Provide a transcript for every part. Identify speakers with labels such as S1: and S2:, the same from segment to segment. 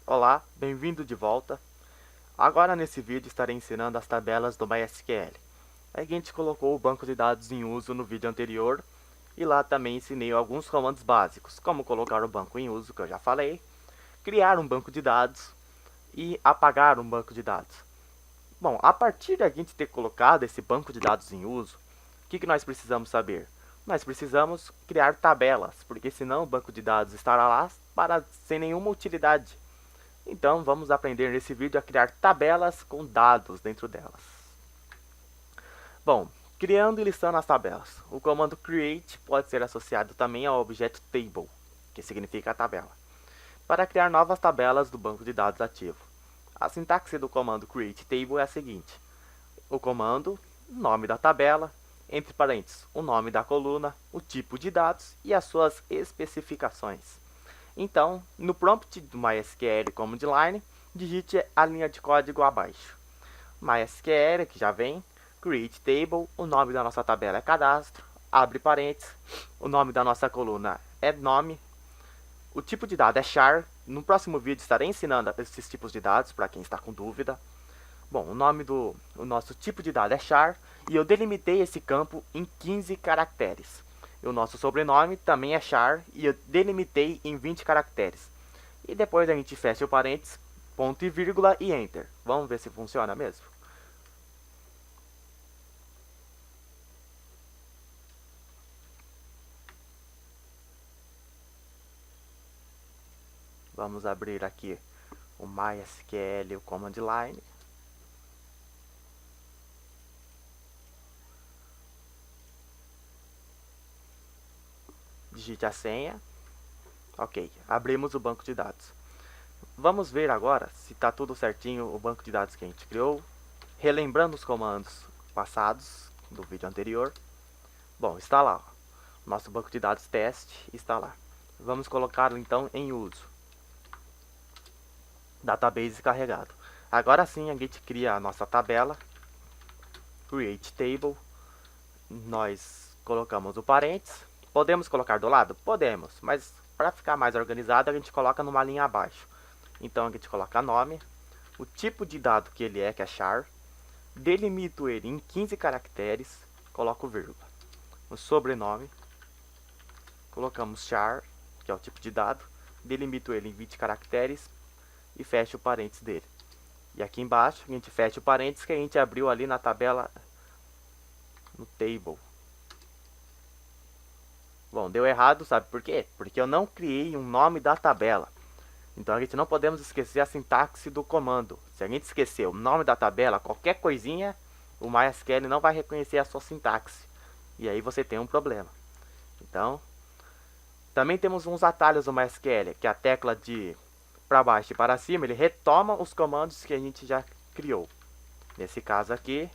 S1: Olá, bem-vindo de volta. Agora nesse vídeo estarei ensinando as tabelas do MySQL. A gente colocou o banco de dados em uso no vídeo anterior e lá também ensinei alguns comandos básicos, como colocar o banco em uso, que eu já falei, criar um banco de dados e apagar um banco de dados. Bom, a partir de a gente ter colocado esse banco de dados em uso, o que nós precisamos saber? Nós precisamos criar tabelas, porque senão o banco de dados estará lá sem nenhuma utilidade. Então vamos aprender nesse vídeo a criar tabelas com dados dentro delas. Bom, criando e listando as tabelas. O comando create pode ser associado também ao objeto table, que significa a tabela, para criar novas tabelas do banco de dados ativo. A sintaxe do comando create table é a seguinte: o comando, nome da tabela, entre parênteses, o nome da coluna, o tipo de dados e as suas especificações. Então, no prompt do MySQL Command Line, digite a linha de código abaixo. MySQL, que já vem, create table, o nome da nossa tabela é cadastro, abre parênteses, o nome da nossa coluna é nome, o tipo de dado é char. No próximo vídeo estarei ensinando esses tipos de dados para quem está com dúvida. Bom, o nosso tipo de dado é char e eu delimitei esse campo em 15 caracteres. E o nosso sobrenome também é char e eu delimitei em 20 caracteres. E depois a gente fecha o parênteses, ponto e vírgula e enter. Vamos ver se funciona mesmo. Vamos abrir aqui o MySQL, o Command Line. Digite a senha. Ok, abrimos o banco de dados. Vamos ver agora se está tudo certinho o banco de dados que a gente criou. Relembrando os comandos passados do vídeo anterior. Bom, está lá. Nosso banco de dados teste está lá. Vamos colocá-lo então em uso. Database carregado. Agora sim a gente cria a nossa tabela. Create table. Nós colocamos o parênteses. Podemos colocar do lado? Podemos, mas para ficar mais organizado a gente coloca numa linha abaixo. Então a gente coloca nome, o tipo de dado que ele é, que é char, delimito ele em 15 caracteres, coloco vírgula. O sobrenome, colocamos char, que é o tipo de dado, delimito ele em 20 caracteres e fecho o parênteses dele. E aqui embaixo a gente fecha o parênteses que a gente abriu ali na tabela, no table. Bom, deu errado, sabe por quê? Porque eu não criei um nome da tabela. Então a gente não podemos esquecer a sintaxe do comando. Se a gente esquecer o nome da tabela, qualquer coisinha, o MySQL não vai reconhecer a sua sintaxe. E aí você tem um problema. Então, também temos uns atalhos no MySQL, que é a tecla de para baixo e para cima, ele retoma os comandos que a gente já criou. Nesse caso aqui,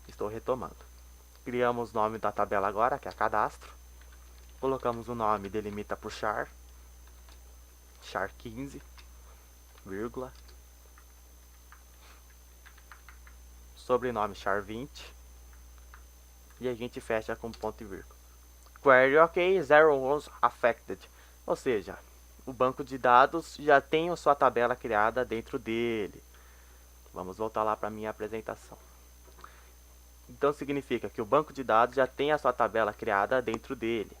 S1: estou retomando. Criamos o nome da tabela agora, que é cadastro. Colocamos o nome, delimita por char. Char 15, vírgula. Sobrenome char 20. E a gente fecha com ponto e vírgula. Query ok, zero was affected. Ou seja, o banco de dados já tem a sua tabela criada dentro dele. Vamos voltar lá para a minha apresentação. Então significa que o banco de dados já tem a sua tabela criada dentro dele.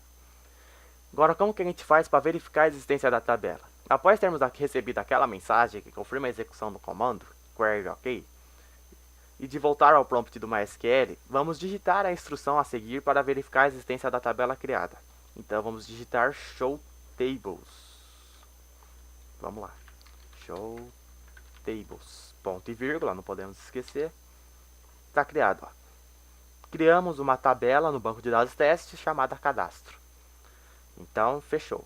S1: Agora, como que a gente faz para verificar a existência da tabela? Após termos recebido aquela mensagem que confirma a execução do comando, query ok, e de voltar ao prompt do MySQL, vamos digitar a instrução a seguir para verificar a existência da tabela criada. Então vamos digitar show tables. Vamos lá. Show tables. Ponto e vírgula, não podemos esquecer. Está criado. Ó. Criamos uma tabela no banco de dados teste chamada cadastro. Então, fechou.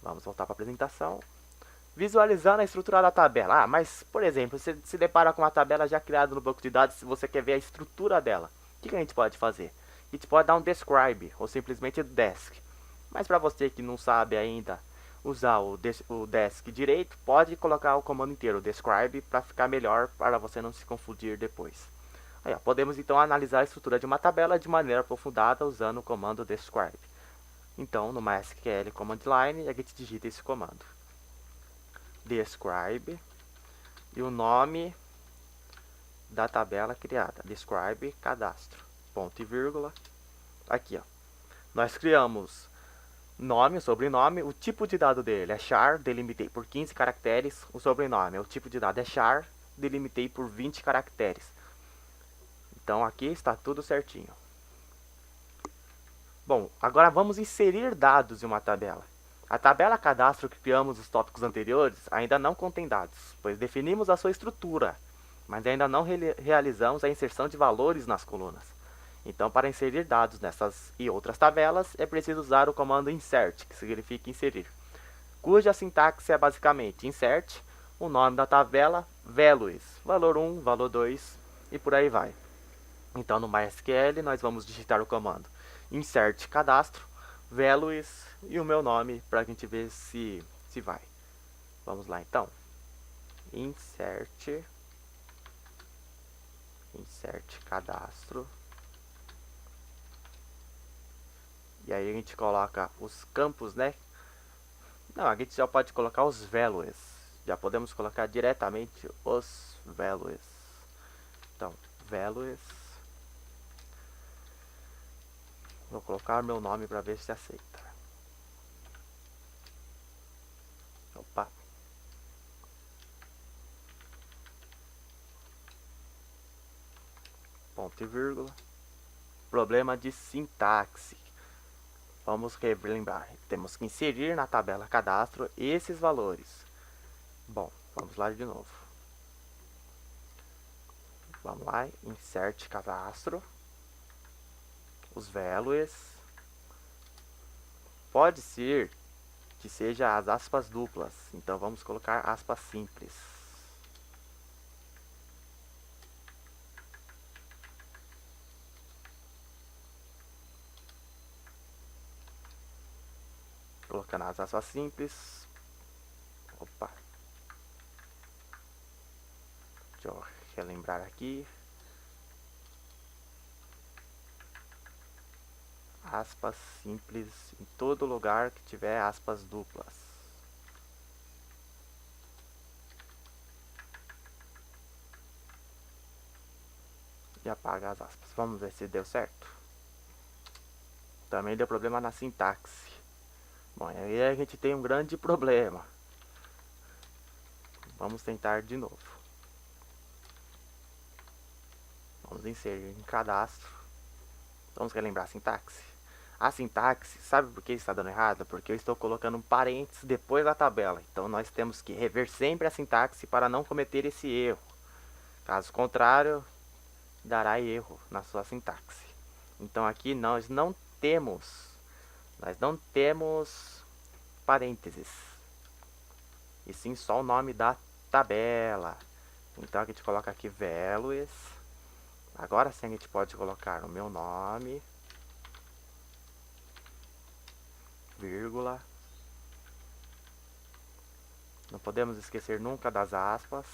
S1: Vamos voltar para a apresentação. Visualizando a estrutura da tabela. Ah, mas, por exemplo, você se depara com uma tabela já criada no banco de dados e você quer ver a estrutura dela. O que a gente pode fazer? A gente pode dar um describe ou simplesmente desk. Mas para você que não sabe ainda usar o desk direito, pode colocar o comando inteiro, describe, para ficar melhor, para você não se confundir depois. Aí, ó, podemos então analisar a estrutura de uma tabela de maneira aprofundada usando o comando describe. Então, no MySQL Command Line, a gente digita esse comando. describe e o nome da tabela criada, describe cadastro, ponto e vírgula. Aqui, ó, nós criamos nome, sobrenome, o tipo de dado dele é char, delimitei por 15 caracteres, o sobrenome, o tipo de dado é char, delimitei por 20 caracteres. Então aqui está tudo certinho. Bom, agora vamos inserir dados em uma tabela. A tabela cadastro que criamos nos tópicos anteriores ainda não contém dados, pois definimos a sua estrutura, mas ainda não realizamos a inserção de valores nas colunas. Então, para inserir dados nessas e outras tabelas, é preciso usar o comando insert, que significa inserir, cuja sintaxe é basicamente insert, o nome da tabela, values, valor 1, valor 2 e por aí vai. Então, no MySQL, nós vamos digitar o comando insert cadastro, values e o meu nome para a gente ver se vai. Vamos lá, então. Insert cadastro. E aí a gente coloca os campos, né? Não, a gente já pode colocar os values. Já podemos colocar diretamente os values. Então, values. Vou colocar meu nome para ver se aceita. Opa. Ponto e vírgula. Problema de sintaxe. Vamos relembrar. Temos que inserir na tabela cadastro esses valores. Bom, vamos lá de novo. Vamos lá, insert cadastro. Os values. Pode ser que seja as aspas duplas. Então vamos colocar aspas simples. Colocando as aspas simples. Opa. Deixa eu relembrar aqui. Aspas simples em todo lugar que tiver aspas duplas. E apaga as aspas. Vamos ver se deu certo. Também deu problema na sintaxe. Bom, aí a gente tem um grande problema. Vamos tentar de novo. Vamos inserir em cadastro. Vamos relembrar a sintaxe. A sintaxe, sabe por que está dando errado? Porque eu estou colocando um parênteses depois da tabela. Então nós temos que rever sempre a sintaxe para não cometer esse erro. Caso contrário, dará erro na sua sintaxe. Então aqui nós não temos parênteses. E sim só o nome da tabela. Então a gente coloca aqui values. Agora sim a gente pode colocar o meu nome, vírgula. Não podemos esquecer nunca das aspas.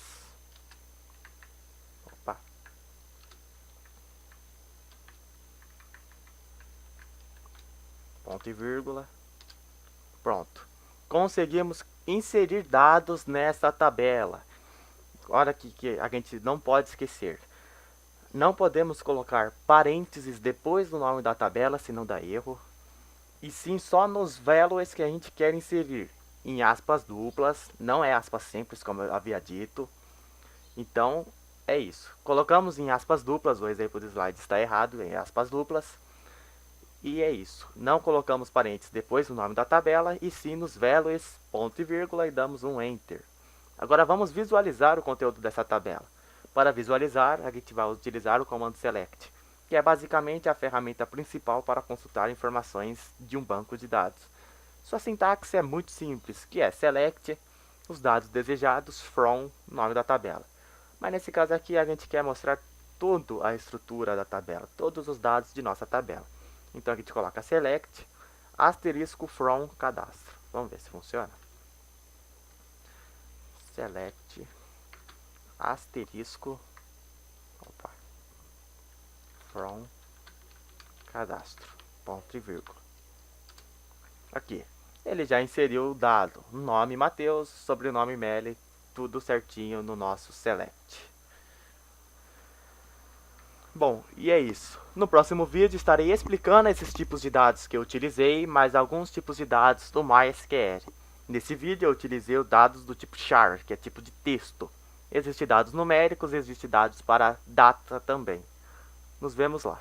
S1: Opa. Ponto e vírgula. Pronto. Conseguimos inserir dados nessa tabela. Olha aqui que a gente não pode esquecer. Não podemos colocar parênteses depois do nome da tabela, senão dá erro. E sim só nos values que a gente quer inserir. Em aspas duplas, não é aspas simples, como eu havia dito. Então, é isso. Colocamos em aspas duplas, o exemplo do slide está errado, em aspas duplas. E é isso. Não colocamos parênteses depois do nome da tabela, e sim nos values, ponto e vírgula, e damos um Enter. Agora vamos visualizar o conteúdo dessa tabela. Para visualizar, a gente vai utilizar o comando select, que é basicamente a ferramenta principal para consultar informações de um banco de dados. Sua sintaxe é muito simples, que é select os dados desejados from nome da tabela. Mas nesse caso aqui a gente quer mostrar toda a estrutura da tabela, todos os dados de nossa tabela. Então a gente coloca select asterisco from cadastro. Vamos ver se funciona. Select asterisco from cadastro, ponto e vírgula. Aqui, ele já inseriu o dado, nome Matheus, sobrenome Meli, tudo certinho no nosso select. Bom, e é isso. No próximo vídeo estarei explicando esses tipos de dados que eu utilizei, mais alguns tipos de dados do MySQL. Nesse vídeo eu utilizei os dados do tipo char, que é tipo de texto. Existem dados numéricos, existem dados para data também. Nos vemos lá.